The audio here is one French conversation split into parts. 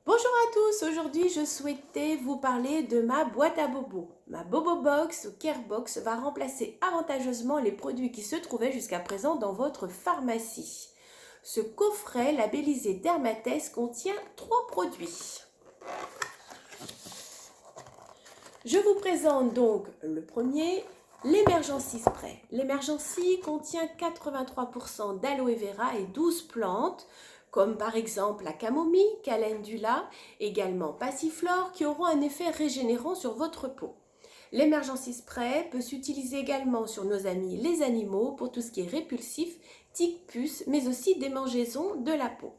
Bonjour à tous, aujourd'hui je souhaitais vous parler de ma boîte à bobo. Ma Bobo Box ou Care Box va remplacer avantageusement les produits qui se trouvaient jusqu'à présent dans votre pharmacie. Ce coffret labellisé Dermatès contient 3 produits. Je vous présente donc le premier, l'Emergency Spray. L'Emergency contient 83% d'aloe vera et 12 plantes, comme par exemple la camomille, calendula, également passiflore, qui auront un effet régénérant sur votre peau. L'Emergency Spray peut s'utiliser également sur nos amis les animaux pour tout ce qui est répulsif, tiques, puces, mais aussi démangeaisons de la peau.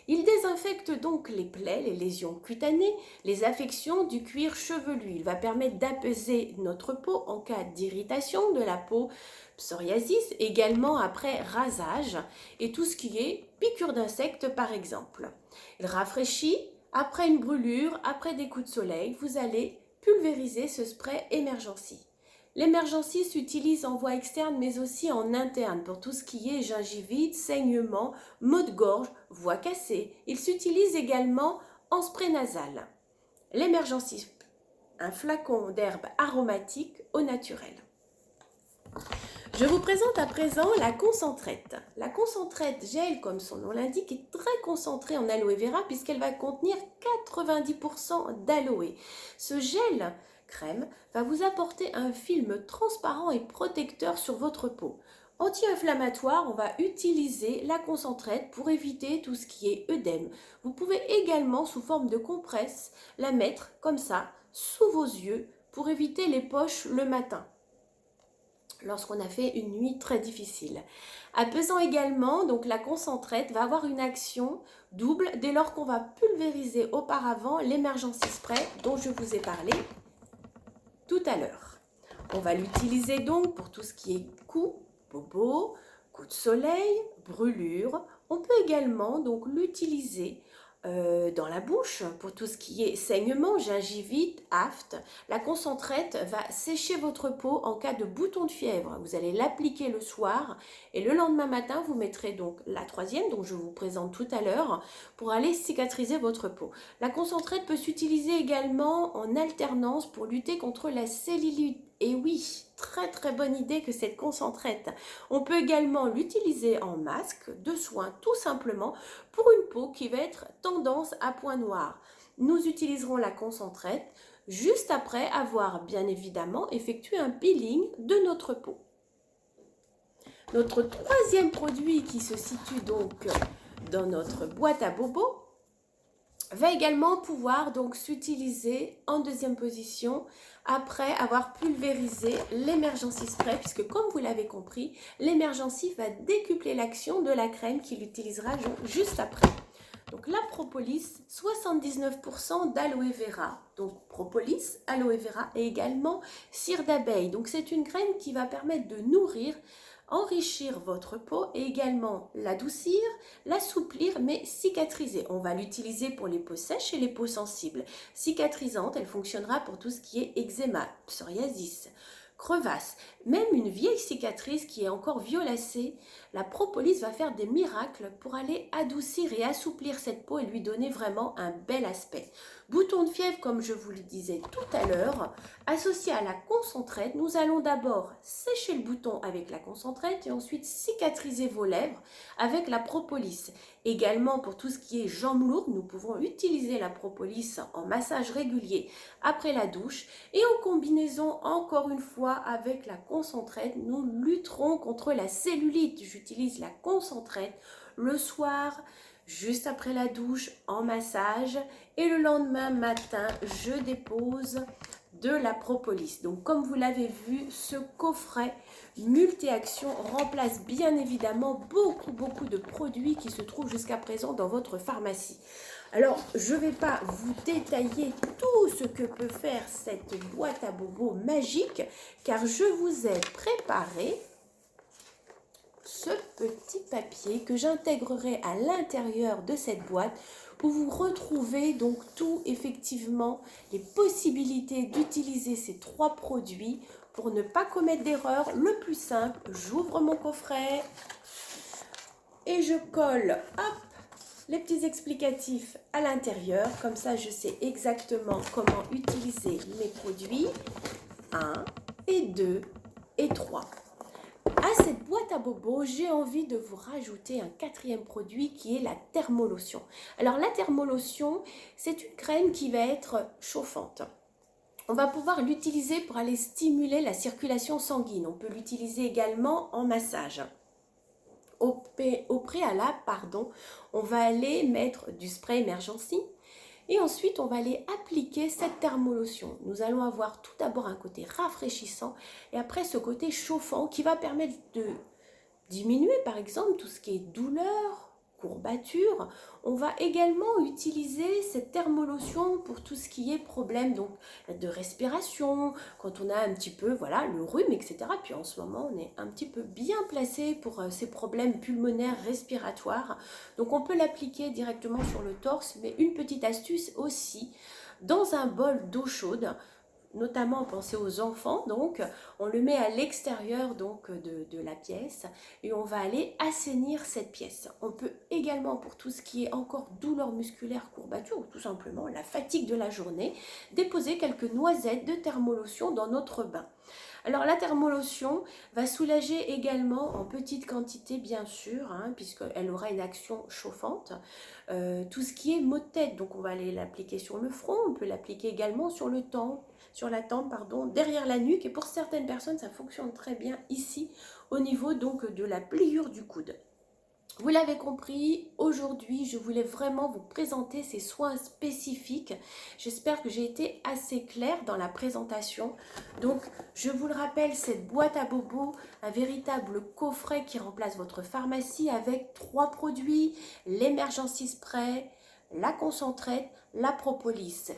Il désinfecte donc les plaies, les lésions cutanées, les affections du cuir chevelu. Il va permettre d'apaiser notre peau en cas d'irritation de la peau, psoriasis, également après rasage et tout ce qui est piqûre d'insectes par exemple. Il rafraîchit après une brûlure, après des coups de soleil. Vous allez pulvériser ce spray Emergency. L'Emergency s'utilise en voie externe mais aussi en interne pour tout ce qui est gingivite, saignement, maux de gorge, voix cassée. Il s'utilise également en spray nasal. L'Emergency, un flacon d'herbe aromatique au naturel. Je vous présente à présent la concentrette. La concentrette gel, comme son nom l'indique, est très concentrée en aloe vera puisqu'elle va contenir 90% d'aloe. Ce gel crème va vous apporter un film transparent et protecteur sur votre peau. Anti-inflammatoire, on va utiliser la concentrette pour éviter tout ce qui est œdème. Vous pouvez également, sous forme de compresse, la mettre comme ça, sous vos yeux, pour éviter les poches le matin lorsqu'on a fait une nuit très difficile. Apaisant également, donc la concentrette va avoir une action double dès lors qu'on va pulvériser auparavant l'Emergency Spray dont je vous ai parlé tout à l'heure. On va l'utiliser donc pour tout ce qui est coups, bobos, coups de soleil, brûlures. On peut également donc l'utiliser dans la bouche pour tout ce qui est saignement, gingivite, aphte. La concentrette va sécher votre peau en cas de bouton de fièvre. Vous allez l'appliquer le soir et le lendemain matin, vous mettrez donc la troisième, dont je vous présente tout à l'heure, pour aller cicatriser votre peau. La concentrette peut s'utiliser également en alternance pour lutter contre la cellulite. Et oui, très bonne idée que cette concentrette. On peut également l'utiliser en masque de soins tout simplement pour une peau qui va être tendance à point noir. Nous utiliserons la concentrette juste après avoir bien évidemment effectué un peeling de notre peau. Notre troisième produit qui se situe donc dans notre boîte à bobos va également pouvoir donc s'utiliser en deuxième position après avoir pulvérisé l'Emergency Spray, puisque comme vous l'avez compris, l'Emergency va décupler l'action de la crème qu'il utilisera juste après. Donc la propolis, 79% d'aloe vera. Donc propolis, aloe vera et également cire d'abeille. Donc c'est une crème qui va permettre de nourrir, enrichir votre peau et également l'adoucir, l'assouplir mais cicatriser. On va l'utiliser pour les peaux sèches et les peaux sensibles. Cicatrisante, elle fonctionnera pour tout ce qui est eczéma, psoriasis, crevasse, même une vieille cicatrice qui est encore violacée. La propolis va faire des miracles pour aller adoucir et assouplir cette peau et lui donner vraiment un bel aspect. Bouton de fièvre, comme je vous le disais tout à l'heure, associé à la concentrette, nous allons d'abord sécher le bouton avec la concentrette et ensuite cicatriser vos lèvres avec la propolis. Également pour tout ce qui est jambes lourdes, nous pouvons utiliser la propolis en massage régulier après la douche et en combinaison encore une fois avec la concentrette, nous lutterons contre la cellulite. J'utilise la concentrette le soir, juste après la douche, en massage et le lendemain matin, je dépose de la propolis. Donc comme vous l'avez vu, ce coffret multi-action remplace bien évidemment beaucoup de produits qui se trouvent jusqu'à présent dans votre pharmacie. Alors, je ne vais pas vous détailler tout ce que peut faire cette boîte à bobos magique, car je vous ai préparé ce petit papier que j'intégrerai à l'intérieur de cette boîte où vous retrouvez donc tout effectivement les possibilités d'utiliser ces 3 produits pour ne pas commettre d'erreur. Le plus simple, j'ouvre mon coffret et je colle, hop, les petits explicatifs à l'intérieur. Comme ça, je sais exactement comment utiliser mes produits 1 et 2 et 3. À cette boîte à bobos, j'ai envie de vous rajouter un quatrième produit qui est la thermolotion. Alors la thermolotion, c'est une crème qui va être chauffante. On va pouvoir l'utiliser pour aller stimuler la circulation sanguine. On peut l'utiliser également en massage. Au préalable, on va aller mettre du spray Emergency et ensuite on va aller appliquer cette thermolotion. Nous allons avoir tout d'abord un côté rafraîchissant et après ce côté chauffant qui va permettre de diminuer par exemple tout ce qui est douleur, courbature. On va également utiliser cette thermolotion pour tout ce qui est problème donc de respiration, quand on a un petit peu le rhume, etc. Puis en ce moment on est un petit peu bien placé pour ces problèmes pulmonaires respiratoires. Donc on peut l'appliquer directement sur le torse, mais une petite astuce aussi, dans un bol d'eau chaude, notamment pensez aux enfants, donc on le met à l'extérieur donc de la pièce et on va aller assainir cette pièce. On peut également, pour tout ce qui est encore douleur musculaire, courbature ou tout simplement la fatigue de la journée, déposer quelques noisettes de thermolotion dans notre bain. Alors la thermolotion va soulager également en petite quantité bien sûr, puisqu'elle aura une action chauffante, tout ce qui est maux de tête. Donc on va aller l'appliquer sur le front, on peut l'appliquer également sur la tempe, derrière la nuque. Et pour certaines personnes, ça fonctionne très bien ici, au niveau donc de la pliure du coude. Vous l'avez compris, aujourd'hui, je voulais vraiment vous présenter ces soins spécifiques. J'espère que j'ai été assez claire dans la présentation. Donc, je vous le rappelle, cette boîte à bobos, un véritable coffret qui remplace votre pharmacie avec 3 produits, l'Emergency Spray, la Concentrate, la Propolis.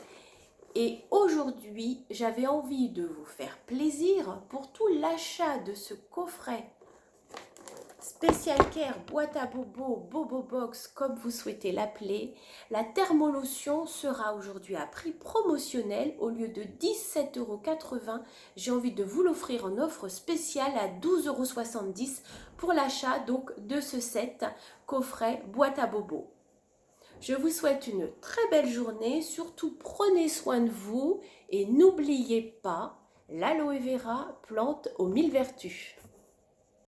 Et aujourd'hui, j'avais envie de vous faire plaisir pour tout l'achat de ce coffret Special Care, boîte à bobos, Bobo Box, comme vous souhaitez l'appeler. La thermolotion sera aujourd'hui à prix promotionnel. Au lieu de 17,80 €, j'ai envie de vous l'offrir en offre spéciale à 12,70 € pour l'achat donc de ce set coffret boîte à bobos. Je vous souhaite une très belle journée. Surtout, prenez soin de vous et n'oubliez pas, l'aloe vera, plante aux 1000 vertus.